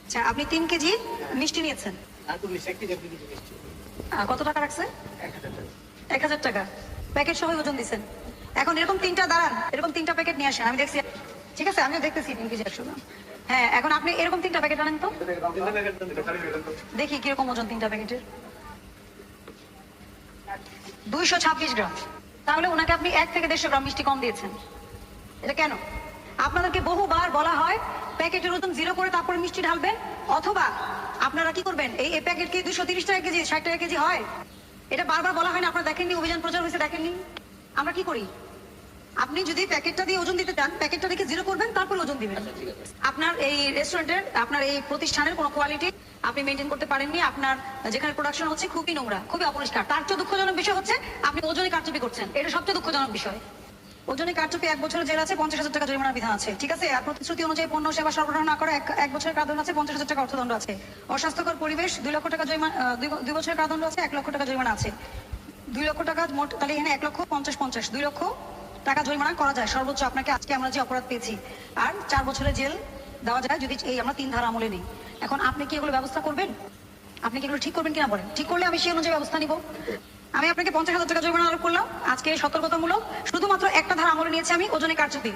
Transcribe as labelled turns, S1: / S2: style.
S1: আচ্ছা, আপনি 3 কেজি মিষ্টি নিয়েছেন। কত টাকা রাখছে? 1000 টাকা। প্যাকেট সহ ওজন দিচ্ছেন। এখন এরকম 3টা দাঁড়ান, এরকম 3টা প্যাকেট নিয়ে আসেন, আমি দেখছি। ঠিক আছে, আমিও দেখতেছি 3 কেজি 100 গ্রাম। হ্যাঁ, এখন আপনি এরকম 3টা প্যাকেট আনেন তো, দেখি কিরকম ওজন 3টা প্যাকেটের। 226 গ্রাম। তাহলে ওনাকে আপনি 1 থেকে 150 গ্রাম মিষ্টি কম দিয়েছেন। এটা কেন? আপনাদেরকে বহুবার বলা হয় প্যাকেটের ওজন 0 করে তারপরে মিষ্টি ঢালবেন, অথবা আপনারা কি করবেন, এই প্যাকেট কি 230 টাকা কেজি 60 টাকা কেজি হয়? এটা বারবার বলা হয় না? আপনারা দেখেননি? অভিযান প্রচার হয়েছে, দেখেননি? আমরা কি করি, আপনি যদি প্যাকেটটা দিয়ে ওজন দিতে চান, প্যাকেটটা দেখে 0 করবেন, তারপর ওজন দিবেন। আপনার এই রেস্টুরেন্টের, আপনার এই প্রতিষ্ঠানের কোনো কোয়ালিটি আপনি মেনটেন করতে পারেননি। আপনার যেখানে প্রোডাকশন হচ্ছে খুবই নোংরা, খুবই অপরিষ্কার। তার চেয়ে দুঃখজনক বিষয় হচ্ছে আপনি ওজনে কারচুপি করছেন। এটা সবচেয়ে দুঃখজনক বিষয়। ওজনে কারচুপি 1 বছরের জেল আছে, 50,000 টাকা জরিমানার বিধান আছে। ঠিক আছে, আর প্রতিশ্রুতি অনুযায়ী পণ্য সেবা সরবরাহ না করে 1 বছরের কারাদণ্ড আছে, 50,000 টাকা অর্থদণ্ড আছে। অস্বাস্থ্যকর পরিবেশ 2 লক্ষ টাকা জরিমানা, 2 বছরের কারাদণ্ড আছে, 1 লক্ষ টাকা জরিমানা আছে। 2 লক্ষ টাকা মোট, তাহলে এখানে 1 লক্ষ 50 2 লক্ষ টাকা জরিমানা করা যায় সর্বোচ্চ আপনাকে, আজকে আমরা যে অপরাধ পেয়েছি। আর 4 বছরের জেল দেওয়া যায় যদি এই আমরা 3 ধারা আমলে নেই। এখন আপনি কি এগুলো ব্যবস্থা করবেন? আপনি কি এগুলো ঠিক করবেন কিনা বলেন? ঠিক করলে আমি সেই অনুযায়ী ব্যবস্থা নিব। আমি আপনাকে 50,000 টাকা জরিমানা আরোপ করলাম, আজকে সতর্কতামূলক। শুধুমাত্র একটা ধারা আমলে নিয়েছি আমি, ওজনে কারচুপি।